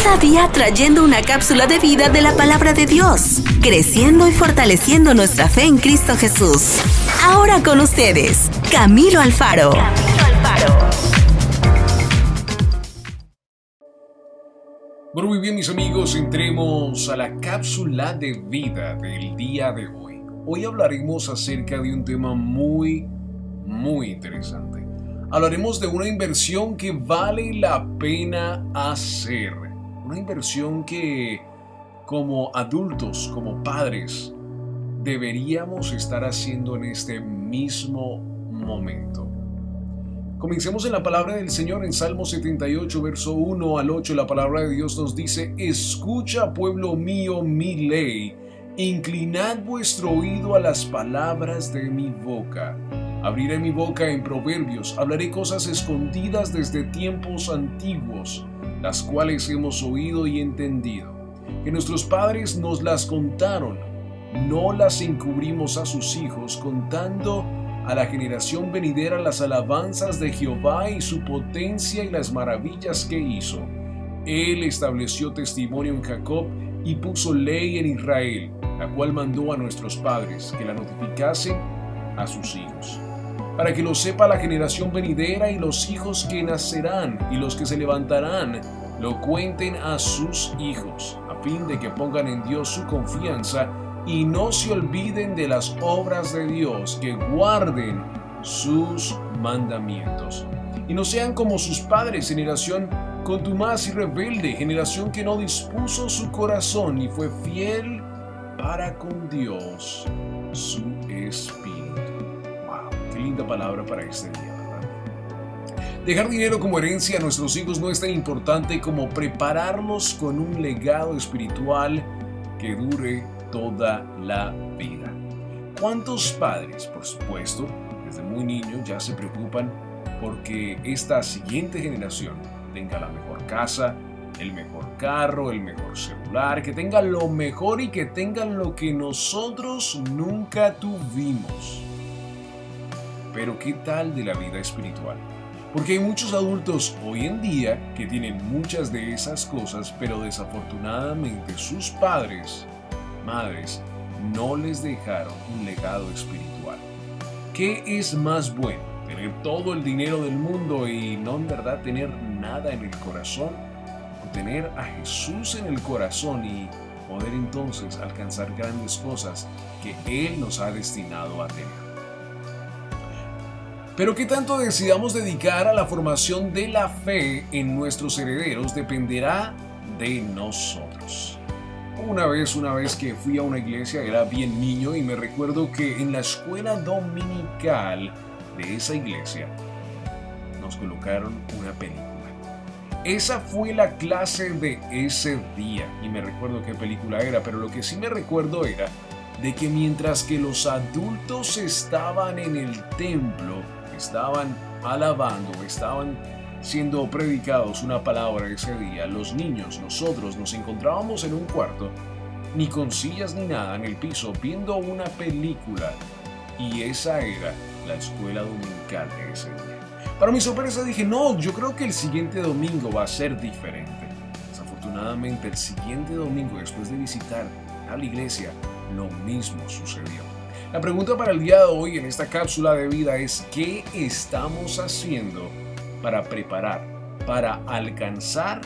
Cada día trayendo una cápsula de vida de la palabra de Dios, creciendo y fortaleciendo nuestra fe en Cristo Jesús. Ahora con ustedes, Camilo Alfaro. Bueno, muy bien, mis amigos, entremos a la cápsula de vida del día de hoy. Hoy hablaremos acerca de un tema muy interesante. Hablaremos de una inversión que vale la pena hacer. Una inversión que, como adultos, como padres, deberíamos estar haciendo en este mismo momento. Comencemos en la palabra del Señor en Salmo 78, verso 1 al 8. La palabra de Dios nos dice: Escucha, pueblo mío, mi ley. Inclinad vuestro oído a las palabras de mi boca. Abriré mi boca en proverbios, hablaré cosas escondidas desde tiempos antiguos, las cuales hemos oído y entendido, que nuestros padres nos las contaron, no las encubrimos a sus hijos, contando a la generación venidera las alabanzas de Jehová y su potencia y las maravillas que hizo. Él estableció testimonio en Jacob y puso ley en Israel, la cual mandó a nuestros padres que la notificasen a sus hijos, para que lo sepa la generación venidera y los hijos que nacerán y los que se levantarán, lo cuenten a sus hijos, a fin de que pongan en Dios su confianza y no se olviden de las obras de Dios, que guarden sus mandamientos. Y no sean como sus padres, generación contumaz y rebelde, generación que no dispuso su corazón ni fue fiel para con Dios, su espíritu. ¡Wow! ¡Qué linda palabra para este día! Dejar dinero como herencia a nuestros hijos no es tan importante como prepararlos con un legado espiritual que dure toda la vida. ¿Cuántos padres, por supuesto, desde muy niños ya se preocupan porque esta siguiente generación tenga la mejor casa, el mejor carro, el mejor celular, que tenga lo mejor y que tengan lo que nosotros nunca tuvimos? Pero ¿qué tal de la vida espiritual? Porque hay muchos adultos hoy en día que tienen muchas de esas cosas, pero desafortunadamente sus padres, madres, no les dejaron un legado espiritual. ¿Qué es más bueno? ¿Tener todo el dinero del mundo y no en verdad tener nada en el corazón? ¿O tener a Jesús en el corazón y poder entonces alcanzar grandes cosas que Él nos ha destinado a tener? Pero qué tanto decidamos dedicar a la formación de la fe en nuestros herederos dependerá de nosotros. Una vez que fui a una iglesia, era bien niño y me recuerdo que en la escuela dominical de esa iglesia nos colocaron una película. Esa fue la clase de ese día y me recuerdo qué película era, pero lo que sí me recuerdo era de que mientras que los adultos estaban en el templo, estaban alabando, estaban siendo predicados una palabra ese día, los niños, nosotros nos encontrábamos en un cuarto, ni con sillas ni nada, en el piso, viendo una película, y esa era la escuela dominical de ese día. Para mi sorpresa dije, no, yo creo que el siguiente domingo va a ser diferente. Desafortunadamente, el siguiente domingo, después de visitar a la iglesia, lo mismo sucedió. La pregunta para el día de hoy en esta cápsula de vida es: ¿qué estamos haciendo para preparar, para alcanzar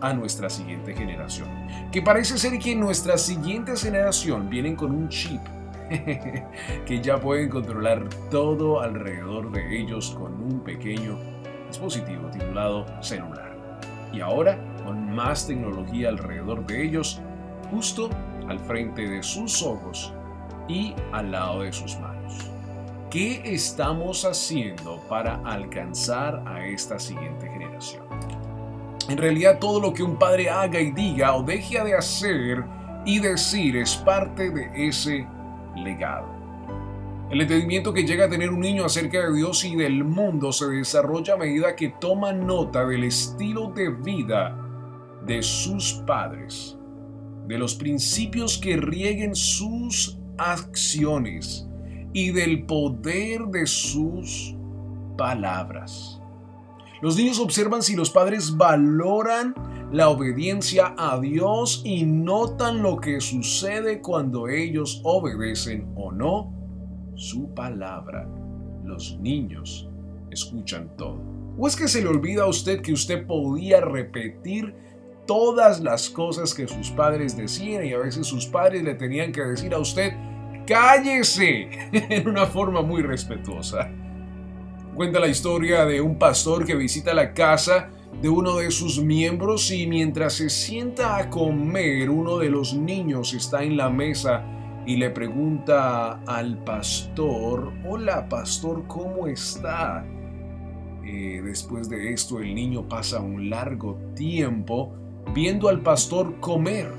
a nuestra siguiente generación? Que parece ser que nuestra siguiente generación vienen con un chip que ya pueden controlar todo alrededor de ellos con un pequeño dispositivo titulado celular. Y ahora, con más tecnología alrededor de ellos, justo al frente de sus ojos y al lado de sus manos. ¿Qué estamos haciendo para alcanzar a esta siguiente generación? En realidad, todo lo que un padre haga y diga o deje de hacer y decir es parte de ese legado. El entendimiento que llega a tener un niño acerca de Dios y del mundo se desarrolla a medida que toma nota del estilo de vida de sus padres, de los principios que rieguen sus acciones y del poder de sus palabras. Los niños observan si los padres valoran la obediencia a Dios y notan lo que sucede cuando ellos obedecen o no su palabra. Los niños escuchan todo. ¿O es que se le olvida a usted que usted podía repetir todas las cosas que sus padres decían y a veces sus padres le tenían que decir a usted, ¡cállese!, en una forma muy respetuosa? Cuenta la historia de un pastor que visita la casa de uno de sus miembros y mientras se sienta a comer, uno de los niños está en la mesa y le pregunta al pastor, hola pastor, ¿cómo está? Después de esto el niño pasa un largo tiempo viendo al pastor comer.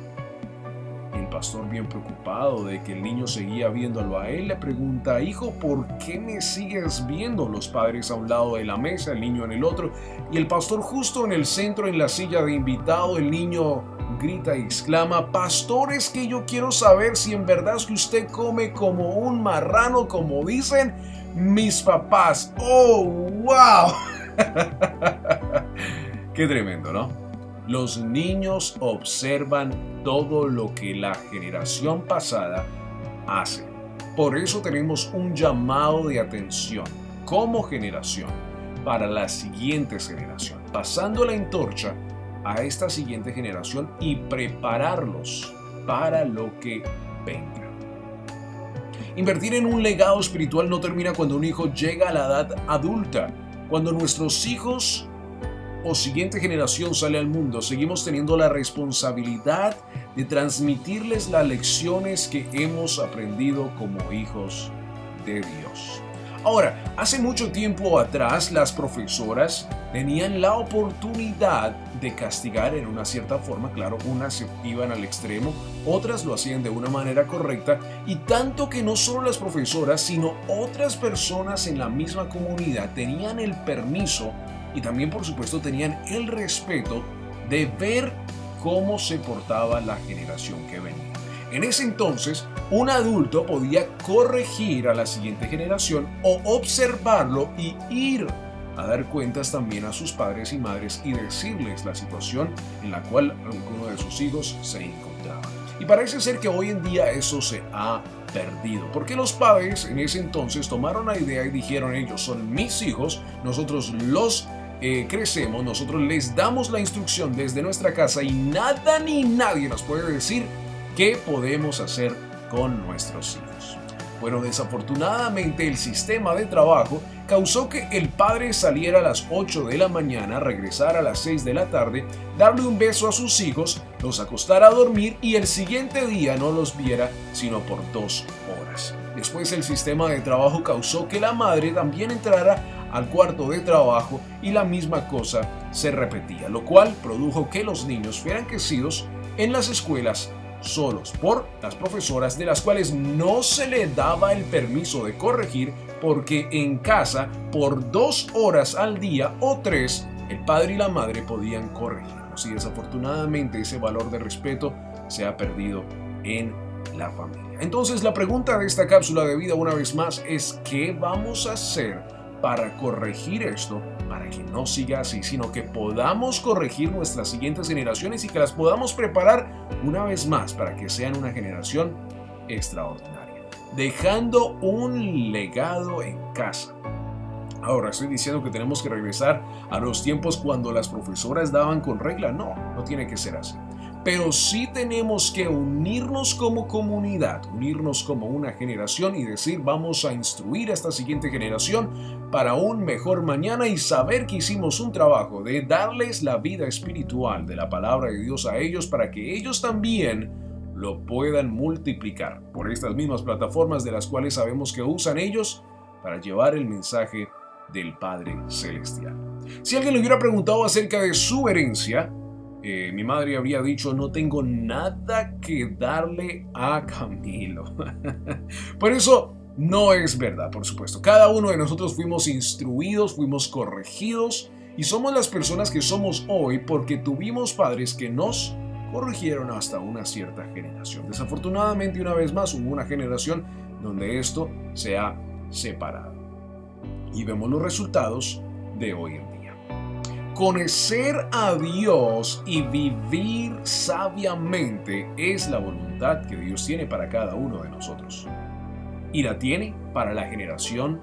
El pastor, bien preocupado de que el niño seguía viéndolo a él, le pregunta, hijo, ¿por qué me sigues viendo? Los padres a un lado de la mesa, el niño en el otro, y el pastor justo en el centro, en la silla de invitado. El niño grita y exclama, pastor, es que yo quiero saber si en verdad es que usted come como un marrano, como dicen mis papás. ¡Oh, wow! Qué tremendo, ¿no? Los niños observan todo lo que la generación pasada hace. Por eso tenemos un llamado de atención como generación para la siguiente generación, pasando la antorcha a esta siguiente generación y prepararlos para lo que venga. Invertir en un legado espiritual no termina cuando un hijo llega a la edad adulta. Cuando nuestros hijos o siguiente generación sale al mundo, seguimos teniendo la responsabilidad de transmitirles las lecciones que hemos aprendido como hijos de Dios. Ahora, hace mucho tiempo atrás, las profesoras tenían la oportunidad de castigar en una cierta forma. Claro, unas iban al extremo, otras lo hacían de una manera correcta, y tanto que no solo las profesoras, sino otras personas en la misma comunidad tenían el permiso y también, por supuesto, tenían el respeto de ver cómo se portaba la generación que venía. En ese entonces, un adulto podía corregir a la siguiente generación o observarlo y ir a dar cuentas también a sus padres y madres y decirles la situación en la cual alguno de sus hijos se encontraba. Y parece ser que hoy en día eso se ha perdido, porque los padres en ese entonces tomaron la idea y dijeron, ellos son mis hijos, nosotros los crecemos, nosotros les damos la instrucción desde nuestra casa y nada ni nadie nos puede decir qué podemos hacer con nuestros hijos. Bueno, desafortunadamente el sistema de trabajo causó que el padre saliera a las 8 de la mañana, regresara a las 6 de la tarde, darle un beso a sus hijos, los acostara a dormir y el siguiente día no los viera sino por 2 horas. Después el sistema de trabajo causó que la madre también entrara al cuarto de trabajo y la misma cosa se repetía, lo cual produjo que los niños fueran crecidos en las escuelas solos por las profesoras, de las cuales no se le daba el permiso de corregir, porque en casa por 2 horas al día o 3 el padre y la madre podían corregirlos, y desafortunadamente ese valor de respeto se ha perdido en la familia. Entonces la pregunta de esta cápsula de vida una vez más es: ¿qué vamos a hacer para corregir esto, para que no siga así, sino que podamos corregir nuestras siguientes generaciones y que las podamos preparar una vez más para que sean una generación extraordinaria, dejando un legado en casa? Ahora, ¿estoy diciendo que tenemos que regresar a los tiempos cuando las profesoras daban con regla? No, no tiene que ser así. Pero sí tenemos que unirnos como comunidad, unirnos como una generación y decir, vamos a instruir a esta siguiente generación para un mejor mañana, y saber que hicimos un trabajo de darles la vida espiritual de la palabra de Dios a ellos para que ellos también lo puedan multiplicar por estas mismas plataformas de las cuales sabemos que usan ellos para llevar el mensaje del Padre Celestial. Si alguien le hubiera preguntado acerca de su herencia, mi madre habría dicho: no tengo nada que darle a Camilo. Por eso no es verdad, por supuesto. Cada uno de nosotros fuimos instruidos, fuimos corregidos y somos las personas que somos hoy porque tuvimos padres que nos corrigieron hasta una cierta generación. Desafortunadamente, una vez más, hubo una generación donde esto se ha separado y vemos los resultados de hoy en día. conocer a Dios y vivir sabiamente es la voluntad que Dios tiene para cada uno de nosotros. Y la tiene para la generación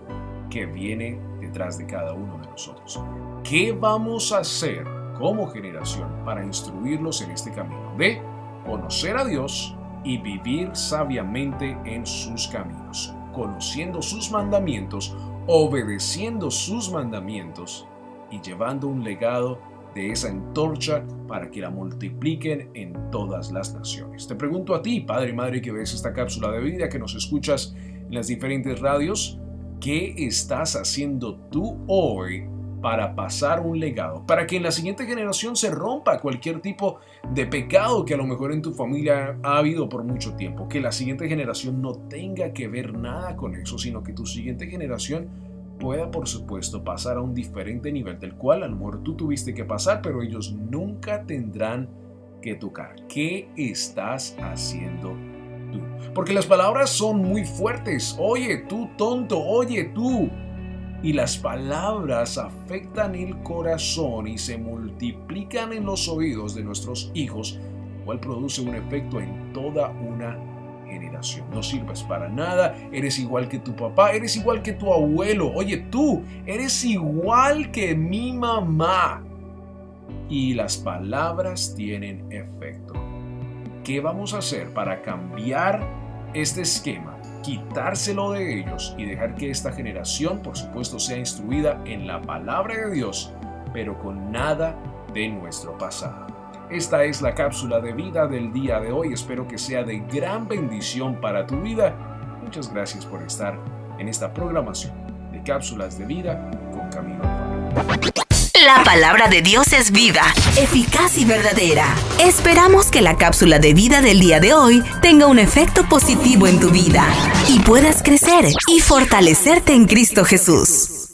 que viene detrás de cada uno de nosotros. ¿Qué vamos a hacer como generación para instruirlos en este camino de conocer a Dios y vivir sabiamente en sus caminos, conociendo sus mandamientos, obedeciendo sus mandamientos y llevando un legado de esa antorcha para que la multipliquen en todas las naciones? Te pregunto a ti, padre y madre que ves esta cápsula de vida, que nos escuchas en las diferentes radios, ¿qué estás haciendo tú hoy para pasar un legado, para que en la siguiente generación se rompa cualquier tipo de pecado que a lo mejor en tu familia ha habido por mucho tiempo? Que la siguiente generación no tenga que ver nada con eso, sino que tu siguiente generación pueda, por supuesto, pasar a un diferente nivel del cual a lo mejor tú tuviste que pasar, pero ellos nunca tendrán que tocar. ¿Qué estás haciendo tú? Porque las palabras son muy fuertes. Oye tú, tonto, oye tú. Y las palabras afectan el corazón y se multiplican en los oídos de nuestros hijos, lo cual produce un efecto en toda una generación. No sirves para nada, eres igual que tu papá, eres igual que tu abuelo. Oye tú, eres igual que mi mamá. Y las palabras tienen efecto. ¿Qué vamos a hacer para cambiar este esquema? Quitárselo de ellos y dejar que esta generación, por supuesto, sea instruida en la palabra de Dios, pero con nada de nuestro pasado. Esta es la cápsula de vida del día de hoy. Espero que sea de gran bendición para tu vida. Muchas gracias por estar en esta programación de Cápsulas de Vida con Camilo Alfaro. La palabra de Dios es viva, eficaz y verdadera. Esperamos que la cápsula de vida del día de hoy tenga un efecto positivo en tu vida y puedas crecer y fortalecerte en Cristo Jesús.